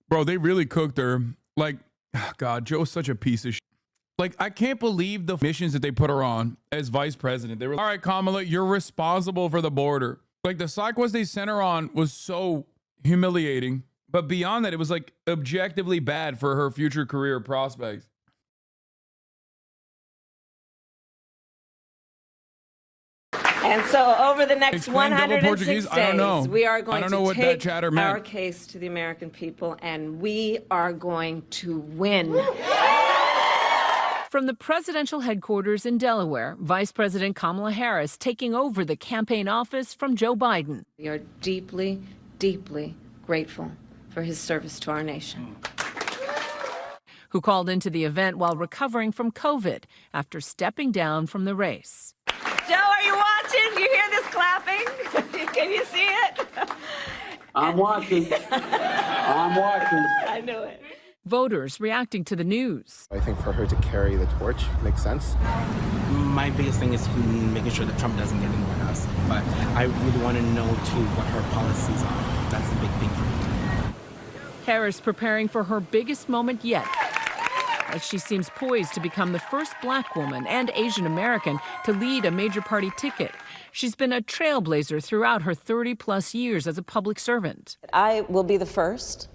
Bro, they really cooked her. Like, God, Joe's such a piece of shit. Like, I can't believe the missions that they put her on as vice president. They were, all right, Kamala, you're responsible for the border. Like, the psych was they sent her on was so humiliating. But beyond that, it was like objectively bad for her future career prospects. And so over the next Explain double 106 Portuguese? days, I don't know. we are going I don't know to what that take chatter meant. our case to the American people, and we are going to win. From the presidential headquarters in Delaware, Vice President Kamala Harris taking over the campaign office from Joe Biden. We are deeply, deeply grateful for his service to our nation. Who called into the event while recovering from COVID after stepping down from the race. Joe, are you watching? You hear this clapping? Can you see it? I'm watching. I'm watching. I knew it. Voters reacting to the news. I think for her to carry the torch makes sense. My biggest thing is making sure that Trump doesn't get in the White House. But I really want to know, too, what her policies are. That's the big thing for me. Harris preparing for her biggest moment yet, as she seems poised to become the first black woman and Asian American to lead a major party ticket. She's been a trailblazer throughout her 30-plus years as a public servant. I will be the first,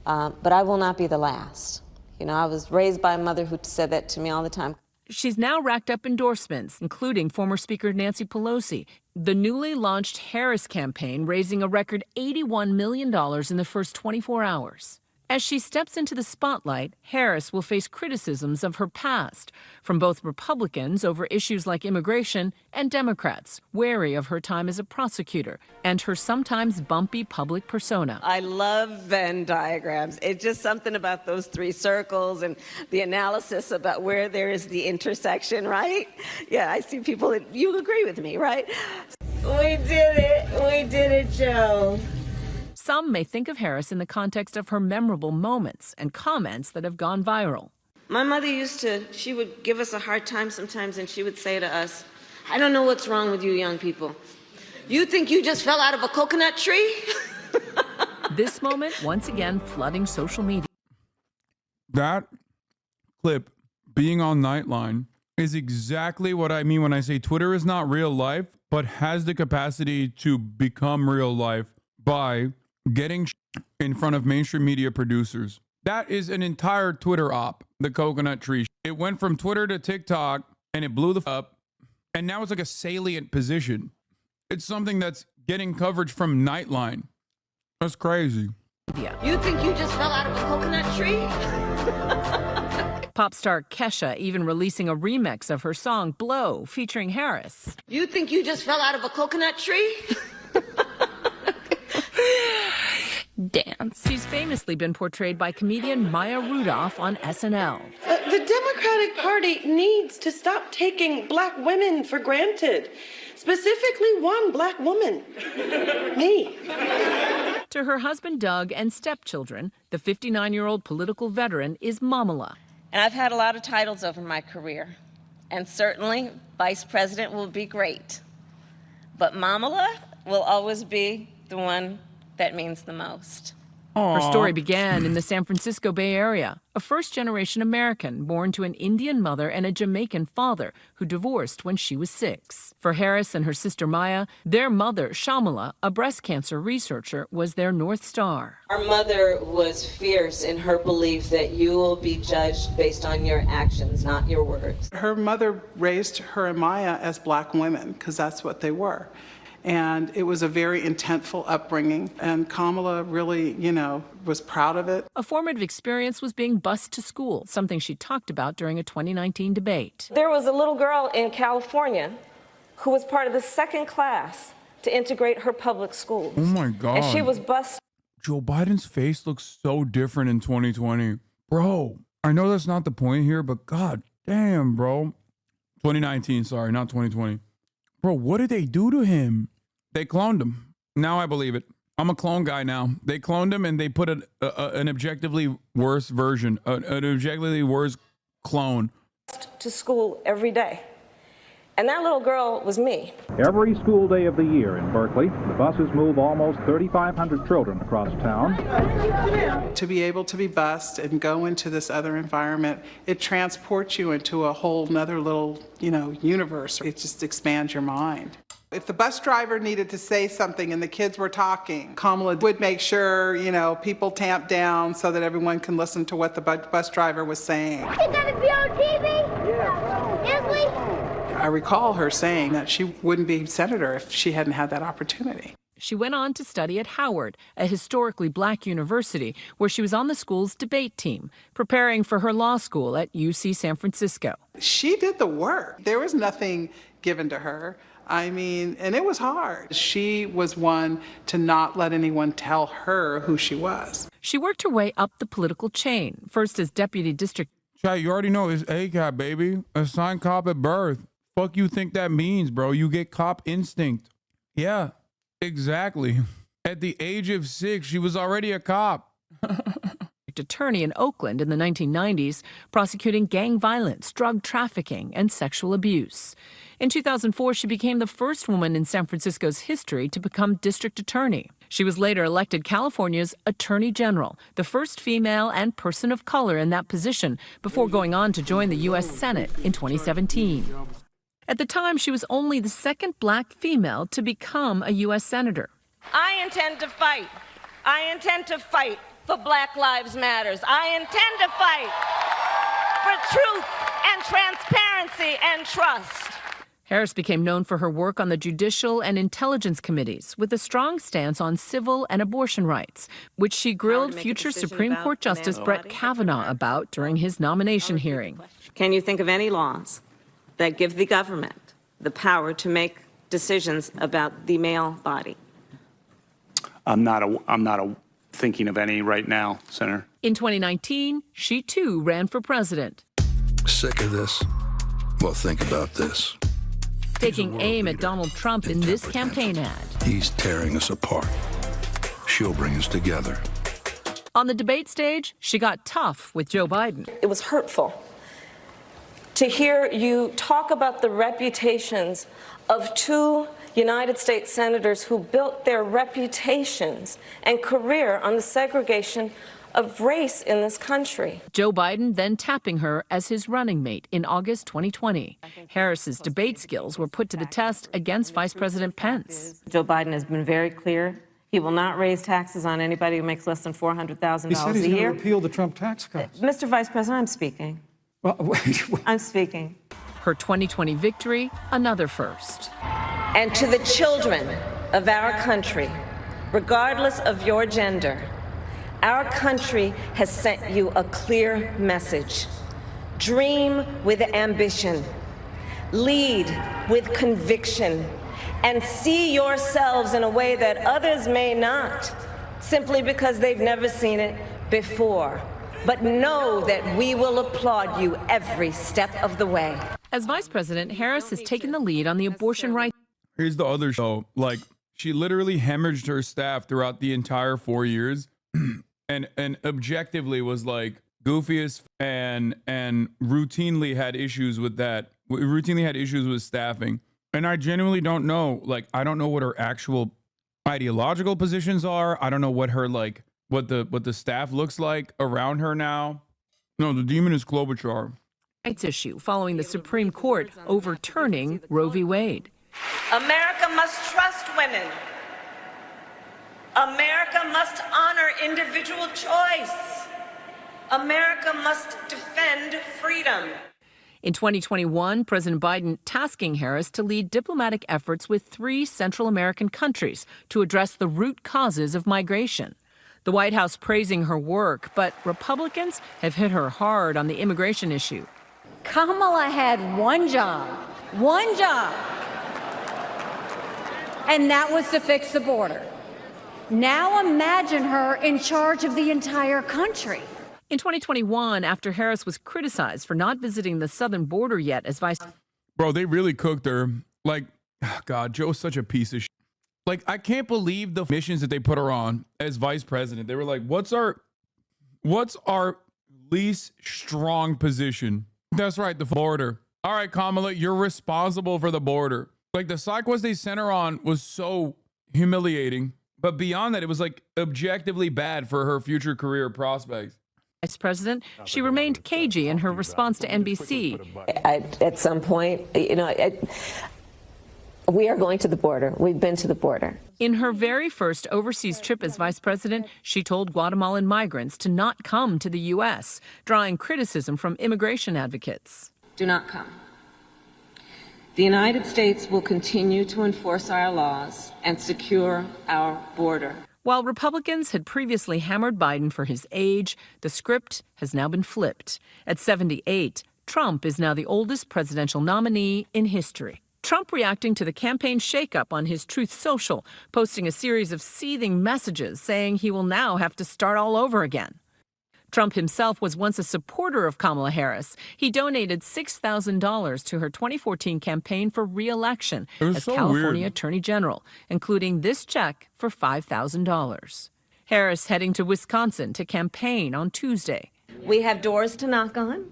but I will not be the last. You know, I was raised by a mother who said that to me all the time. She's now racked up endorsements, including former Speaker Nancy Pelosi. The newly launched Harris campaign raising a record $81 million in the first 24 hours. As she steps into the spotlight, Harris will face criticisms of her past from both Republicans over issues like immigration and Democrats, wary of her time as a prosecutor and her sometimes bumpy public persona. I love Venn diagrams. It's just something about those three circles and the analysis about where there is the intersection, right? Yeah, I see people that you agree with me, right? We did it. We did it, Joe. Some may think of Harris in the context of her memorable moments and comments that have gone viral. My mother she would give us a hard time sometimes, and she would say to us, I don't know what's wrong with you young people. You think you just fell out of a coconut tree? This moment, once again, flooding social media. That clip being on Nightline is exactly what I mean when I say Twitter is not real life, but has the capacity to become real life by getting in front of mainstream media producers. That is an entire Twitter op, the coconut tree. It went from Twitter to TikTok and it blew the up. And now it's like a salient position. It's something that's getting coverage from Nightline. That's crazy. You think you just fell out of a coconut tree? Pop star Kesha even releasing a remix of her song Blow featuring Harris. You think you just fell out of a coconut tree? Dance. She's famously been portrayed by comedian Maya Rudolph on SNL. The Democratic Party needs to stop taking black women for granted. Specifically one black woman. Me. To her husband Doug and stepchildren, the 59-year-old political veteran is Mamala. And I've had a lot of titles over my career. And certainly, vice president will be great. But Mamala will always be the one that means the most. Her story began in the San Francisco Bay Area, a first-generation American born to an Indian mother and a Jamaican father who divorced when she was 6. For Harris and her sister Maya, their mother, Shamala, a breast cancer researcher, was their North Star. Our mother was fierce in her belief that you will be judged based on your actions, not your words. Her mother raised her and Maya as black women, because that's what they were. And it was a very intentful upbringing, and Kamala really, was proud of it. A formative experience was being bused to school, something she talked about during a 2019 debate. There was a little girl in California who was part of the second class to integrate her public schools. Oh my God. And she was bused. Joe Biden's face looks so different in 2020. Bro, I know that's not the point here, but God damn, bro. 2019, sorry, not 2020. Bro, what did they do to him? They cloned him. Now I believe it. I'm a clone guy now. They cloned him and they put an objectively worse version, an objectively worse clone. To school every day. And that little girl was me. Every school day of the year in Berkeley, the buses move almost 3,500 children across town. To be able to be bused and go into this other environment, it transports you into a whole nother little, universe. It just expands your mind. If the bus driver needed to say something and the kids were talking, Kamala would make sure, people tamped down so that everyone can listen to what the bus driver was saying. Is that a be on TV? Yeah. Is we? I recall her saying that she wouldn't be senator if she hadn't had that opportunity. She went on to study at Howard, a historically black university, where she was on the school's debate team, preparing for her law school at UC San Francisco. She did the work. There was nothing given to her. And it was hard. She was one to not let anyone tell her who she was. She worked her way up the political chain, first as deputy district. Chat, you already know it's ACAB, baby. Assigned cop at birth. Fuck you think that means, bro? You get cop instinct. Yeah, exactly. At the age of 6, she was already a cop. Attorney in Oakland in the 1990s, prosecuting gang violence, drug trafficking, and sexual abuse. In 2004, she became the first woman in San Francisco's history to become district attorney. She was later elected California's Attorney General, the first female and person of color in that position, before going on to join the U.S. Senate in 2017. At the time, she was only the second black female to become a U.S. senator. I intend to fight. I intend to fight for Black Lives Matters. I intend to fight for truth and transparency and trust. Harris became known for her work on the Judicial and Intelligence Committees, with a strong stance on civil and abortion rights, which she grilled future Supreme Court Justice Brett Kavanaugh about during his nomination hearing. Can you think of any laws that give the government the power to make decisions about the male body? I'm not thinking of any right now, Senator. In 2019, she too ran for president. Sick of this? Well, think about this. Taking aim at Donald Trump in this campaign ad. He's tearing us apart. She'll bring us together. On the debate stage, she got tough with Joe Biden. It was hurtful to hear you talk about the reputations of two United States senators who built their reputations and career on the segregation of race in this country. Joe Biden then tapping her as his running mate in August 2020. Harris's debate skills were put to the test against Vice President Pence. Joe Biden has been very clear. He will not raise taxes on anybody who makes less than $400,000 a year. He said he's going to repeal the Trump tax cuts. Mr. Vice President, I'm speaking. I'm speaking. Her 2020 victory, another first. And to the children of our country, regardless of your gender, our country has sent you a clear message. Dream with ambition, lead with conviction, and see yourselves in a way that others may not, simply because they've never seen it before. But know that we will applaud you every step of the way. As vice president, Harris has taken the lead on the abortion rights. Here's the other show. She literally hemorrhaged her staff throughout the entire 4 years. and objectively was goofiest and routinely had issues with that. Routinely had issues with staffing. And I genuinely don't know. I don't know what her actual ideological positions are. I don't know what her what the staff looks like around her now. No, the demon is Klobuchar. Rights issue following the Supreme Court overturning Roe v. Wade. America must trust women. America must honor individual choice. America must defend freedom. In 2021, President Biden tasking Harris to lead diplomatic efforts with 3 Central American countries to address the root causes of migration. The White House praising her work, but Republicans have hit her hard on the immigration issue. Kamala had one job, and that was to fix the border. Now imagine her in charge of the entire country. In 2021, after Harris was criticized for not visiting the southern border yet as vice... Bro, they really cooked her. God, Joe's such a piece of shit. I can't believe the missions that they put her on as vice president. They were like, what's our least strong position? That's right, the border. all right, Kamala, you're responsible for the border. Like the side quest they sent her on was so humiliating. But beyond that, it was like objectively bad for her future career prospects. Vice President, she remained cagey in her response to NBC. At some point, we are going to the border. We've been to the border. In her very first overseas trip as vice president, she told Guatemalan migrants to not come to the U.S., drawing criticism from immigration advocates. Do not come. The United States will continue to enforce our laws and secure our border. While Republicans had previously hammered Biden for his age, the script has now been flipped. At 78, Trump is now the oldest presidential nominee in history. Trump reacting to the campaign shakeup on his Truth Social, posting a series of seething messages saying he will now have to start all over again. Trump himself was once a supporter of Kamala Harris. He donated $6,000 to her 2014 campaign for re-election as California Attorney General, including this check for $5,000. Harris heading to Wisconsin to campaign on Tuesday. We have doors to knock on.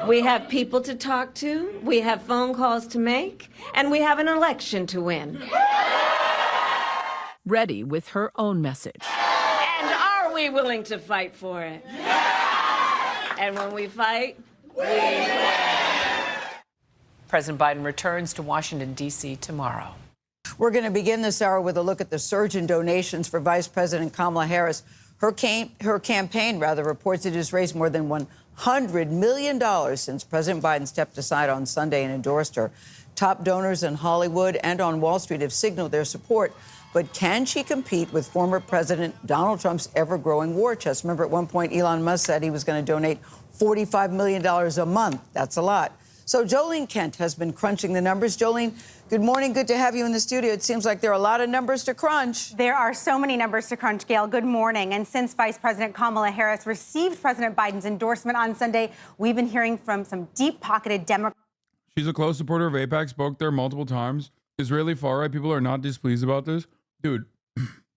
We have people to talk to. We have phone calls to make. And we have an election to win. Ready with her own message. And are we willing to fight for it? And when we fight, we win. President Biden returns to Washington, D.C. tomorrow. We're going to begin this hour with a look at the surge in donations for Vice President Kamala Harris. Her campaign reports it has raised more than $100 million since President Biden stepped aside on Sunday and endorsed her. Top donors in Hollywood and on Wall Street have signaled their support. But can she compete with former President Donald Trump's ever-growing war chest? Remember, at one point, Elon Musk said he was going to donate $45 million a month. That's a lot. So Jolene Kent has been crunching the numbers. Jolene, good morning. Good to have you in the studio. It seems like there are a lot of numbers to crunch. There are so many numbers to crunch, Gail. Good morning. And since Vice President Kamala Harris received President Biden's endorsement on Sunday, we've been hearing from some deep-pocketed Democrats. She's a close supporter of AIPAC, spoke there multiple times. Israeli far-right people are not displeased about this. Dude,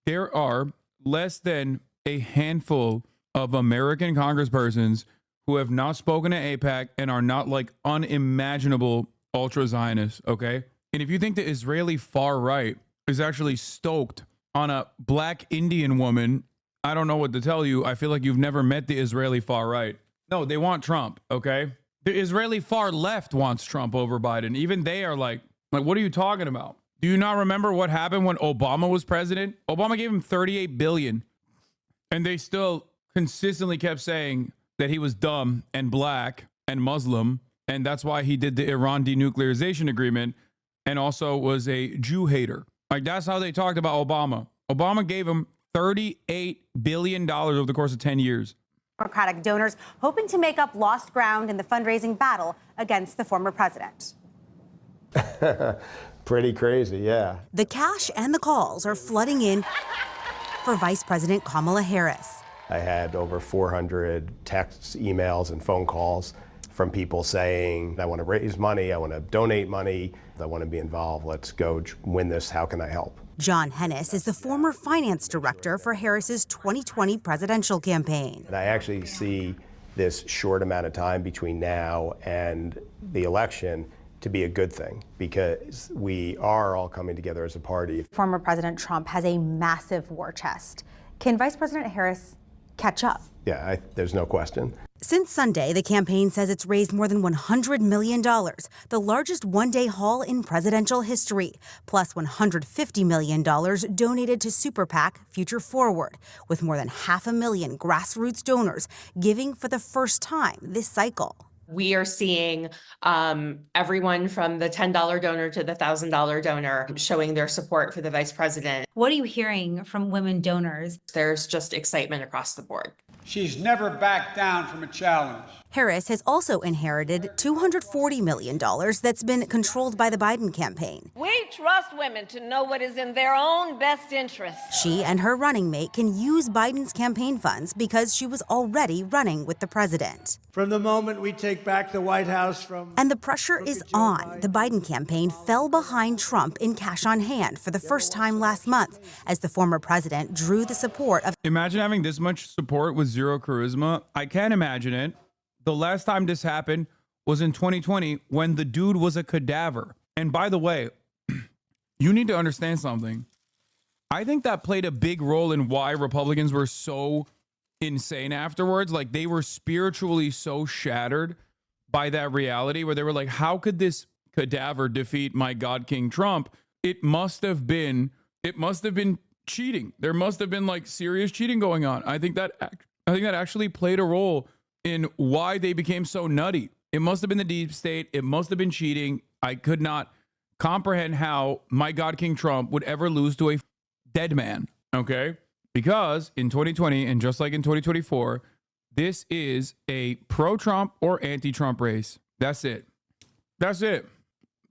there are less than a handful of American congresspersons who have not spoken to AIPAC and are not like unimaginable ultra-Zionists, okay? And if you think the Israeli far right is actually stoked on a black Indian woman, I don't know what to tell you. I feel like you've never met the Israeli far right. No, they want Trump, okay? The Israeli far left wants Trump over Biden. Even they are like, what are you talking about? Do you not remember what happened when Obama was president? Obama gave him $38 billion. And they still consistently kept saying that he was dumb and black and Muslim. And that's why he did the Iran denuclearization agreement and also was a Jew hater. Like, that's how they talked about Obama. Obama gave him $38 billion over the course of 10 years. Democratic donors hoping to make up lost ground in the fundraising battle against the former president. Pretty crazy, yeah. The cash and the calls are flooding in for Vice President Kamala Harris. I had over 400 texts, emails, and phone calls from people saying, I want to raise money, I want to donate money, I want to be involved, let's go win this, how can I help? John Hennis is the former finance director for Harris's 2020 presidential campaign. And I actually see this short amount of time between now and the election to be a good thing, because we are all coming together as a party. Former President Trump has a massive war chest. Can Vice President Harris catch up? Yeah, there's no question. Since Sunday, the campaign says it's raised more than $100 million, the largest one-day haul in presidential history, plus $150 million donated to super PAC Future Forward, with more than 500,000 grassroots donors giving for the first time this cycle. We are seeing everyone from the $10 donor to the $1,000 donor showing their support for the vice president. What are you hearing from women donors? There's just excitement across the board. She's never backed down from a challenge. Harris has also inherited $240 million that's been controlled by the Biden campaign. We trust women to know what is in their own best interest. She and her running mate can use Biden's campaign funds because she was already running with the president. From the moment we take back the White House from... And the pressure is on. The Biden campaign fell behind Trump in cash on hand for the first time last month as the former president drew the support of... Imagine having this much support with zero charisma. I can't imagine it. The last time this happened was in 2020 when the dude was a cadaver. And by the way, you need to understand something. I think that played a big role in why Republicans were so insane afterwards. Like, they were spiritually so shattered by that reality where they were like, how could this cadaver defeat my God King Trump? It must have been cheating. There must have been like serious cheating going on. I think that actually played a role in why they became so nutty. It must have been the deep state. It must have been cheating. I could not comprehend how my God King Trump would ever lose to a dead man. Okay? Because in 2020, and just like in 2024, this is a pro-Trump or anti-Trump race. That's it. That's it.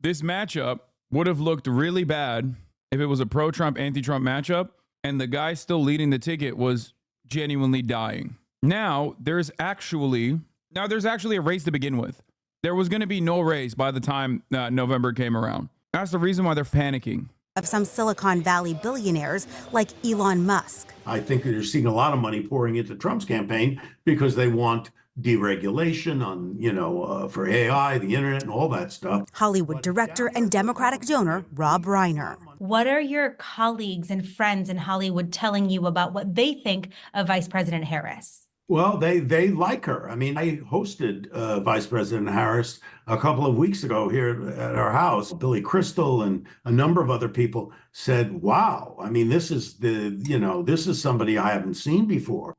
This matchup would have looked really bad if it was a pro-Trump, anti-Trump matchup, and the guy still leading the ticket was genuinely dying. Now there's actually a race to begin with. There was going to be no race by the time November came around. That's the reason why they're panicking. Of some Silicon Valley billionaires like Elon Musk. I think that you're seeing a lot of money pouring into Trump's campaign because they want deregulation on, for AI, the internet, and all that stuff. Hollywood director and Democratic donor Rob Reiner. What are your colleagues and friends in Hollywood telling you about what they think of Vice President Harris? Well, they like her. I mean, I hosted Vice President Harris a couple of weeks ago here at our house. Billy Crystal and a number of other people said, wow, I mean, this is somebody I haven't seen before.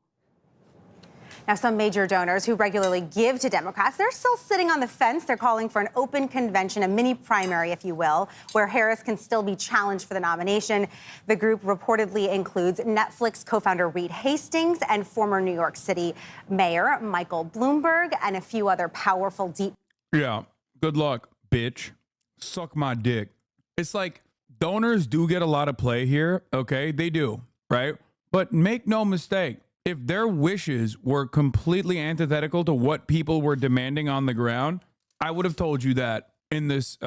Now, some major donors who regularly give to Democrats, they're still sitting on the fence. They're calling for an open convention, a mini primary, if you will, where Harris can still be challenged for the nomination. The group reportedly includes Netflix co-founder Reed Hastings and former New York City Mayor Michael Bloomberg and a few other powerful deep. Yeah, good luck, bitch. Suck my dick. It's like donors do get a lot of play here, okay? They do, right? But make no mistake. If their wishes were completely antithetical to what people were demanding on the ground, I would have told you that in this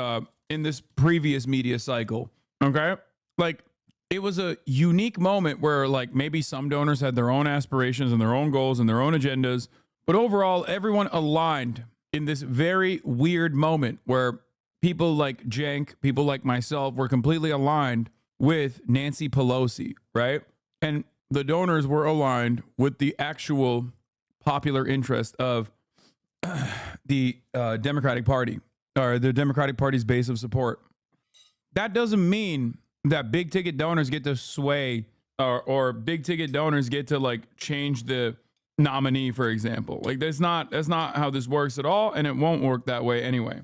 previous media cycle. Okay? Like, it was a unique moment where like maybe some donors had their own aspirations and their own goals and their own agendas, but overall everyone aligned in this very weird moment where people like Cenk, people like myself were completely aligned with Nancy Pelosi, right? And the donors were aligned with the actual popular interest of the Democratic Party, or the Democratic Party's base of support. That doesn't mean that big ticket donors get to sway or big ticket donors get to like change the nominee, for example. Like that's not how this works at all, and it won't work that way anyway.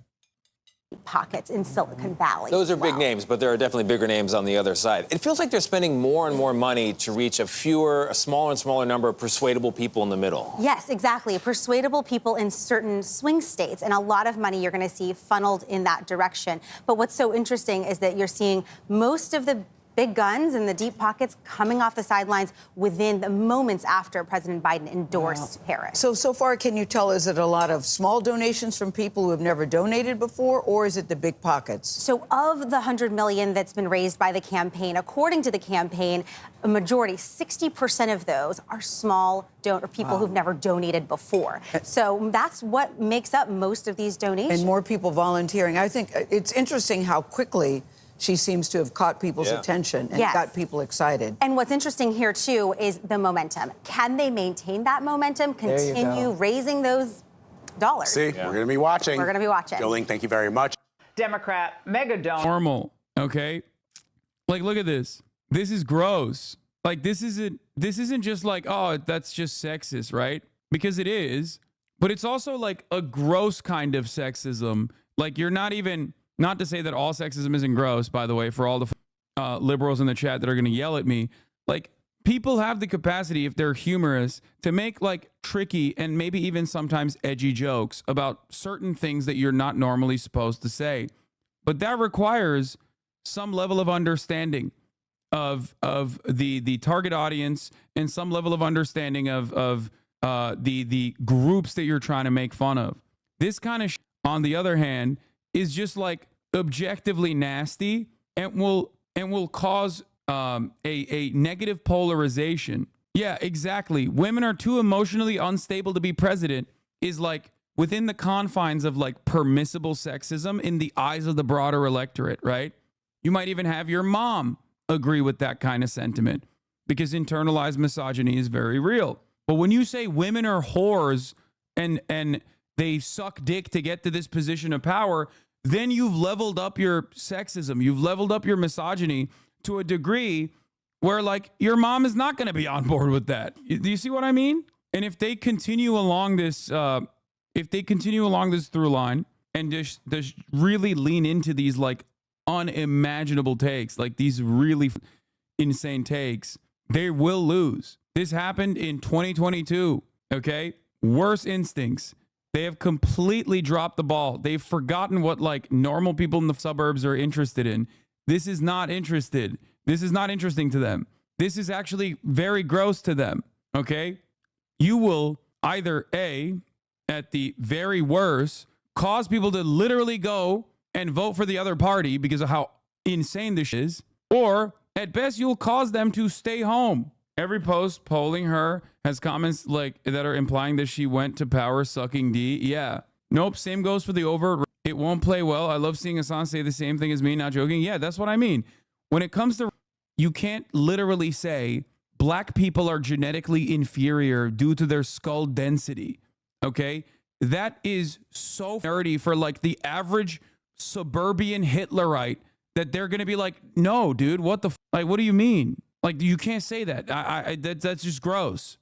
Pockets in Silicon Valley. Those are big names, but there are definitely bigger names on the other side. It feels like they're spending more and more money to reach a smaller and smaller number of persuadable people in the middle. Yes, exactly. Persuadable people in certain swing states, and a lot of money you're going to see funneled in that direction. But what's so interesting is that you're seeing most of the big guns and the deep pockets coming off the sidelines within the moments after President Biden endorsed Harris. So far, can you tell, is it a lot of small donations from people who have never donated before, or is it the big pockets? So of the $100 million that's been raised by the campaign, according to the campaign, a majority, 60% of those are small donor people who've never donated before. So that's what makes up most of these donations. And more people volunteering. I think it's interesting how quickly she seems to have caught people's attention and got people excited. And what's interesting here, too, is the momentum. Can they maintain that momentum, continue raising those dollars? See, we're going to be watching. We're going to be watching. Jolene, thank you very much. Democrat mega donor. Normal, okay? Like, look at this. This is gross. Like, this isn't just like, oh, that's just sexist, right? Because it is, but it's also like a gross kind of sexism. Like, you're not even... Not to say that all sexism isn't gross, by the way, for all the liberals in the chat that are going to yell at me. Like, people have the capacity, if they're humorous, to make like tricky and maybe even sometimes edgy jokes about certain things that you're not normally supposed to say. But that requires some level of understanding of the target audience and some level of understanding of the groups that you're trying to make fun of. This kind of on the other hand, is just like objectively nasty and will cause a negative polarization. Yeah, exactly. Women are too emotionally unstable to be president is like within the confines of like permissible sexism in the eyes of the broader electorate, right? You might even have your mom agree with that kind of sentiment because internalized misogyny is very real. But when you say women are whores and they suck dick to get to this position of power, then you've leveled up your sexism. You've leveled up your misogyny to a degree where like your mom is not going to be on board with that. Do you see what I mean? And if they continue along this, through line and just really lean into these like unimaginable takes, like these really insane takes, they will lose. This happened in 2022. Okay. Worse instincts. They have completely dropped the ball. They've forgotten what like normal people in the suburbs are interested in. This is not interested. This is not interesting to them. This is actually very gross to them. Okay. You will either A, at the very worst, cause people to literally go and vote for the other party because of how insane this is, or at best, you'll cause them to stay home. Every post polling her has comments like that are implying that she went to power sucking D. Yeah. Nope. Same goes for the overt. It won't play well. I love seeing Hasan say the same thing as me, not joking. Yeah, that's what I mean. When it comes to, you can't literally say black people are genetically inferior due to their skull density. Okay. That is so nerdy for like the average suburban Hitlerite that they're going to be like, no, dude, what the, like, what do you mean? Like, you can't say that. That's just gross.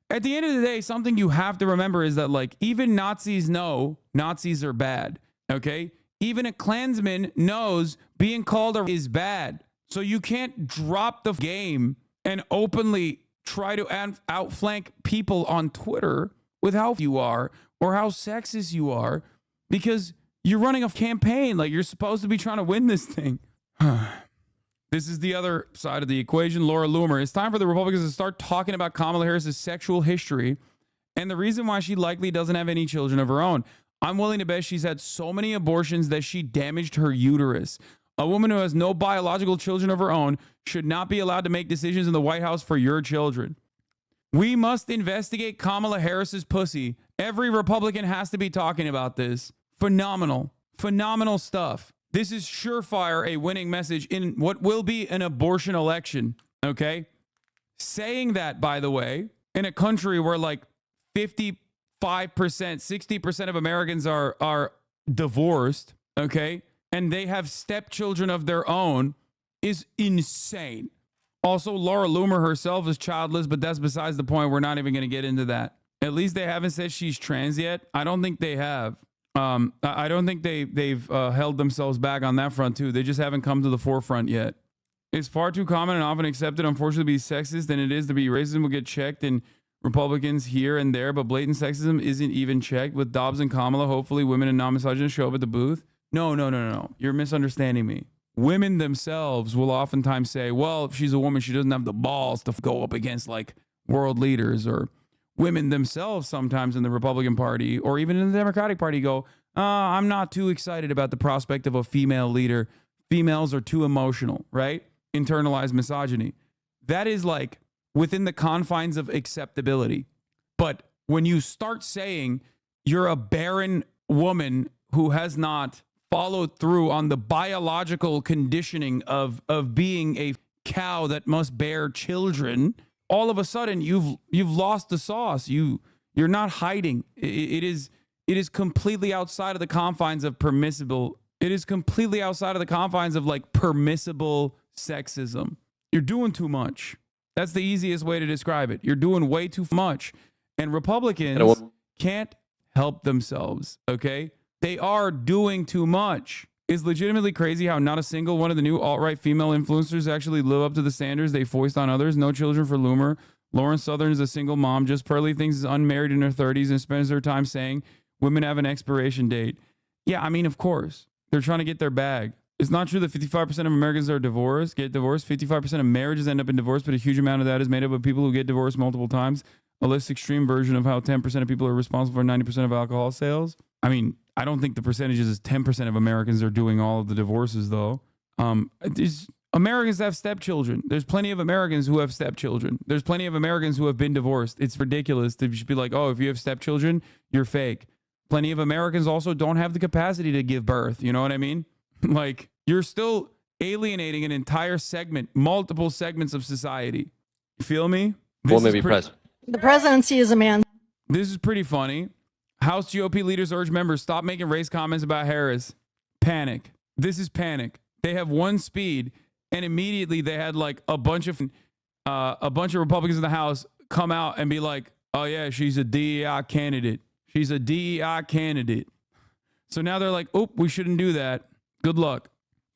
At the end of the day, something you have to remember is that like, even Nazis know Nazis are bad. Okay. Even a Klansman knows being called a is bad. So you can't drop the game and openly try to outflank people on Twitter with how you are or how sexist you are because you're running a campaign. Like, you're supposed to be trying to win this thing. This is the other side of the equation. Laura Loomer. It's time for the Republicans to start talking about Kamala Harris's sexual history and the reason why she likely doesn't have any children of her own. I'm willing to bet she's had so many abortions that she damaged her uterus. A woman who has no biological children of her own should not be allowed to make decisions in the White House for your children. We must investigate Kamala Harris's pussy. Every Republican has to be talking about this. Phenomenal stuff. This is surefire a winning message in what will be an abortion election. Okay. Saying that, by the way, in a country where like 55%, 60% of Americans are divorced. Okay. And they have stepchildren of their own is insane. Also, Laura Loomer herself is childless, but that's besides the point. We're not even going to get into that. At least they haven't said she's trans yet. I don't think they have. I don't think they've held themselves back on that front too. They just haven't come to the forefront yet. It's far too common and often accepted, unfortunately, to be sexist than it is to be racism will get checked in Republicans here and there, but blatant sexism isn't even checked. With Dobbs and Kamala, hopefully women and non-misogynists show up at the booth. No. You're misunderstanding me. Women themselves will oftentimes say, well, if she's a woman, she doesn't have the balls to go up against like world leaders. Or women themselves sometimes in the Republican Party or even in the Democratic Party go, I'm not too excited about the prospect of a female leader. Females are too emotional, right? Internalized misogyny. That is like within the confines of acceptability. But when you start saying you're a barren woman who has not followed through on the biological conditioning of being a cow that must bear children, all of a sudden you've lost the sauce. You're not hiding. It is completely outside of the confines of permissible. It is completely outside of the confines of like permissible sexism. You're doing too much. That's the easiest way to describe it. You're doing way too much. And Republicans can't help themselves, okay? They are doing too much. It's legitimately crazy how not a single one of the new alt-right female influencers actually live up to the standards they foist on others. No children for Loomer. Lauren Southern is a single mom. Just Pearly thinks is unmarried in her 30s and spends her time saying women have an expiration date. Yeah, I mean, of course. They're trying to get their bag. It's not true that 55% of Americans get divorced. 55% of marriages end up in divorce, but a huge amount of that is made up of people who get divorced multiple times. A less extreme version of how 10% of people are responsible for 90% of alcohol sales. I mean, I don't think the percentages is 10% of Americans are doing all of the divorces, though. Americans have stepchildren. There's plenty of Americans who have stepchildren. There's plenty of Americans who have been divorced. It's ridiculous to just be like, oh, if you have stepchildren, you're fake. plenty of Americans also don't have the capacity to give birth. You know what I mean? Like, you're still alienating an entire segment, multiple segments of society. You feel me? Well, maybe president. The presidency is a man. This is pretty funny. House GOP leaders urge members stop making race comments about Harris. Panic. This is panic. They have one speed, and immediately they had like a bunch of Republicans in the House come out and be like, "Oh yeah, she's a DEI candidate. She's a DEI candidate." So now they're like, "Oh, we shouldn't do that. Good luck."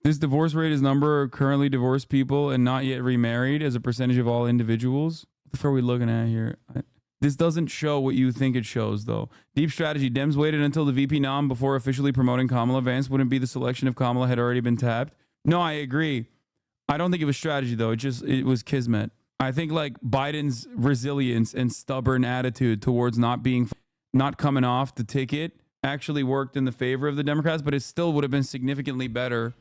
This divorce rate is number of currently divorced people and not yet remarried as a percentage of all individuals. What the fuck are we looking at here? This doesn't show what you think it shows, though. Deep strategy. Dems waited until the VP nom before officially promoting Kamala. Vance wouldn't be the selection if Kamala had already been tapped. No, I agree. I don't think it was strategy, though. It was kismet. I think like Biden's resilience and stubborn attitude towards not coming off the ticket actually worked in the favor of the Democrats, but it still would have been significantly better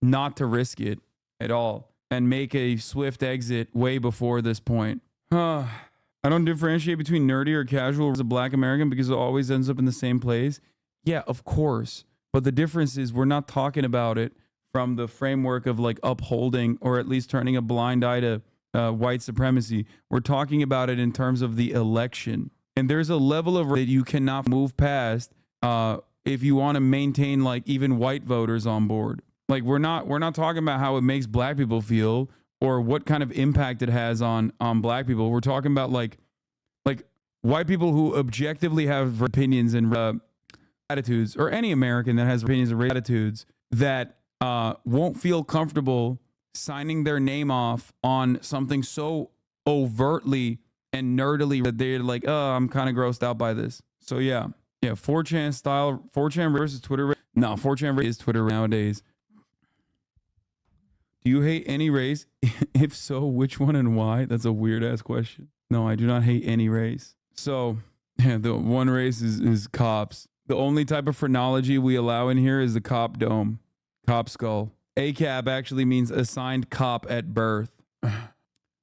not to risk it at all and make a swift exit way before this point. I don't differentiate between nerdy or casual as a black American because it always ends up in the same place. Yeah, of course. But the difference is we're not talking about it from the framework of like upholding or at least turning a blind eye to white supremacy. We're talking about it in terms of the election. And there's a level of that you cannot move past if you want to maintain like even white voters on board. Like we're not talking about how it makes black people feel or what kind of impact it has on black people. We're talking about like white people who objectively have opinions and attitudes, or any American that has opinions and attitudes that won't feel comfortable signing their name off on something so overtly and nerdily that they're like, oh, I'm kind of grossed out by this. So yeah, 4chan style, 4chan versus Twitter. No, 4chan is Twitter nowadays. Do you hate any race? If so, which one and why? That's a weird ass question. No, I do not hate any race. So, yeah, the one race is cops. The only type of phrenology we allow in here is the cop dome, cop skull. ACAB actually means assigned cop at birth.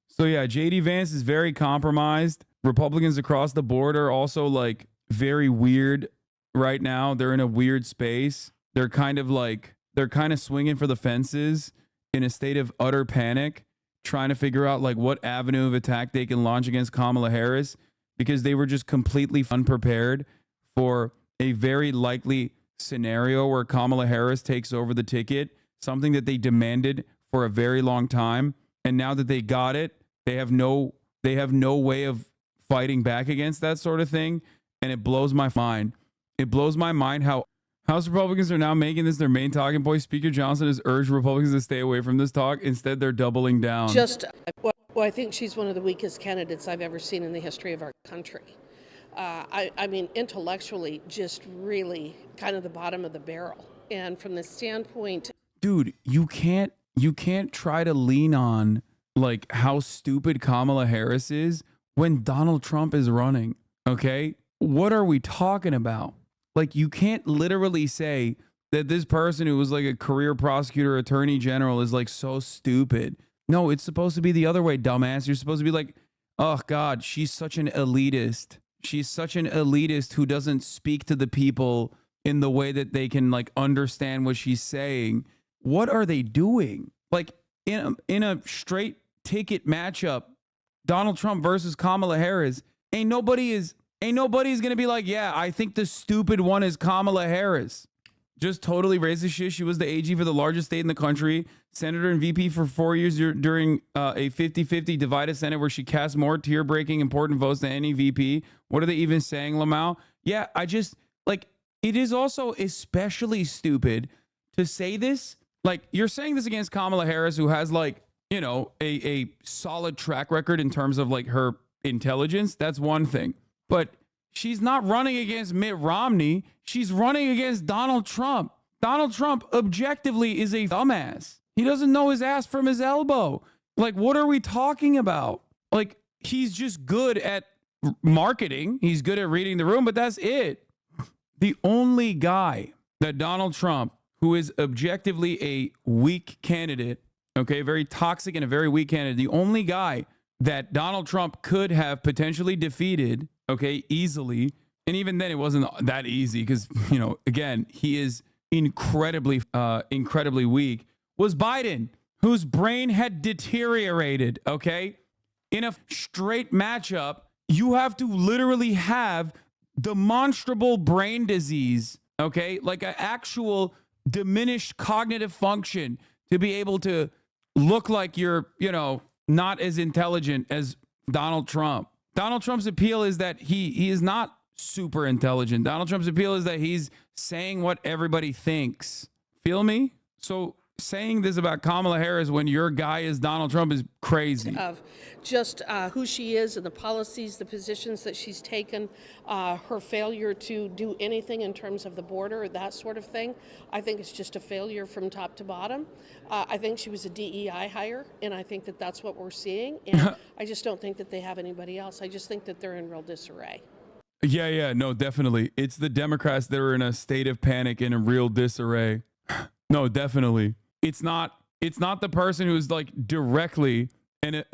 So yeah, JD Vance is very compromised. Republicans across the board are also like very weird right now. They're in a weird space. They're kind of swinging for the fences in a state of utter panic, trying to figure out like what avenue of attack they can launch against Kamala Harris, because they were just completely unprepared for a very likely scenario where Kamala Harris takes over the ticket, something that they demanded for a very long time. And now that they got it, they have no way of fighting back against that sort of thing. And it blows my mind. It blows my mind how House Republicans are now making this their main talking point. Speaker Johnson has urged Republicans to stay away from this talk. Instead, they're doubling down. Well, I think she's one of the weakest candidates I've ever seen in the history of our country. I mean, intellectually, just really kind of the bottom of the barrel. And from the standpoint, dude, you can't try to lean on like how stupid Kamala Harris is when Donald Trump is running. Okay, what are we talking about? Like, you can't literally say that this person who was like a career prosecutor, attorney general is like so stupid. No, it's supposed to be the other way, dumbass. You're supposed to be like, oh God, she's such an elitist. She's such an elitist who doesn't speak to the people in the way that they can like understand what she's saying. What are they doing? Like in a straight ticket matchup, Donald Trump versus Kamala Harris, ain't nobody's gonna be like, yeah, I think the stupid one is Kamala Harris. Just totally racist shit. She was the AG for the largest state in the country, senator and VP for 4 years during a 50-50 divided Senate where she cast more tear-breaking important votes than any VP. What are they even saying, Lamau? Yeah, I just, like, it is also especially stupid to say this. Like, you're saying this against Kamala Harris, who has, like, you know, a solid track record in terms of, like, her intelligence. That's one thing. But she's not running against Mitt Romney. She's running against Donald Trump. Donald Trump objectively is a dumbass. He doesn't know his ass from his elbow. Like, what are we talking about? Like, he's just good at marketing. He's good at reading the room, but that's it. The only guy that Donald Trump, who is objectively a weak candidate, okay, very toxic and a very weak candidate, the only guy that Donald Trump could have potentially defeated, okay, easily And even then, it wasn't that easy because, again, he is incredibly weak, was Biden, whose brain had deteriorated, okay? In a straight matchup, you have to literally have demonstrable brain disease, okay? Like an actual diminished cognitive function to be able to look like you're, not as intelligent as Donald Trump. Donald Trump's appeal is that he is not super intelligent. Donald Trump's appeal is that he's saying what everybody thinks. Feel me? So saying this about Kamala Harris when your guy is Donald Trump is crazy. Of just who she is and the policies, the positions that she's taken, her failure to do anything in terms of the border, that sort of thing. I think it's just a failure from top to bottom. I think she was a DEI hire, and I think that that's what we're seeing. And I just don't think that they have anybody else. I just think that they're in real disarray. Yeah, no, definitely. It's the Democrats that are in a state of panic and a real disarray. No, definitely. It's not the person who's like directly and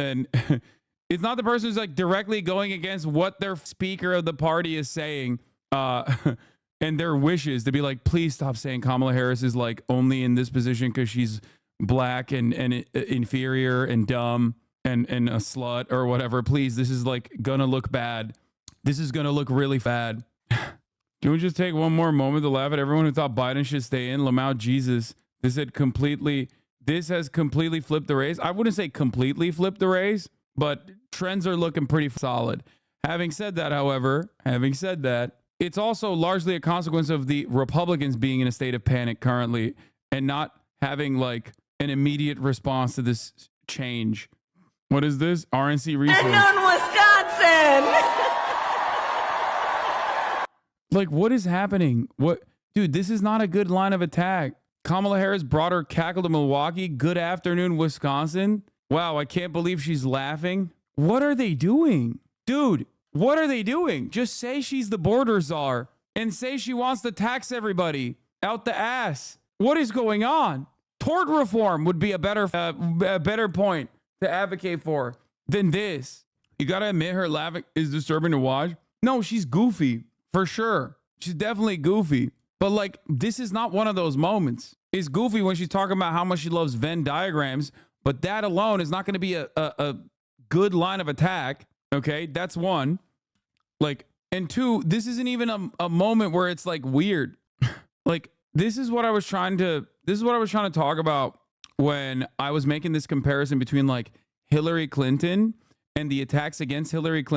it's not the person who's like directly going against what their speaker of the party is saying and their wishes to be like, please stop saying Kamala Harris is like only in this position because she's black and inferior and dumb and a slut or whatever. Please, this is like gonna look bad. This is gonna look really bad. Can we just take one more moment to laugh at everyone who thought Biden should stay in? Lamau Jesus. This has completely flipped the race. I wouldn't say completely flipped the race, but trends are looking pretty solid. Having said that, however, it's also largely a consequence of the Republicans being in a state of panic currently and not having like an immediate response to this change. What is this? RNC research. Unknown Wisconsin. Like, what is happening? Dude, this is not a good line of attack. Kamala Harris brought her cackle to Milwaukee. Good afternoon, Wisconsin. Wow, I can't believe she's laughing. What are they doing? Dude, what are they doing? Just say she's the border czar and say she wants to tax everybody out the ass. What is going on? Tort reform would be a better point to advocate for than this. You got to admit her laughing is disturbing to watch. No, she's goofy for sure. She's definitely goofy. But like, this is not one of those moments. It's goofy when she's talking about how much she loves Venn diagrams, but that alone is not going to be a good line of attack. Okay, that's one. Like, and two, this isn't even a moment where it's like weird. Like, this is what I was trying to talk about when I was making this comparison between like Hillary Clinton and the attacks against Hillary Clinton.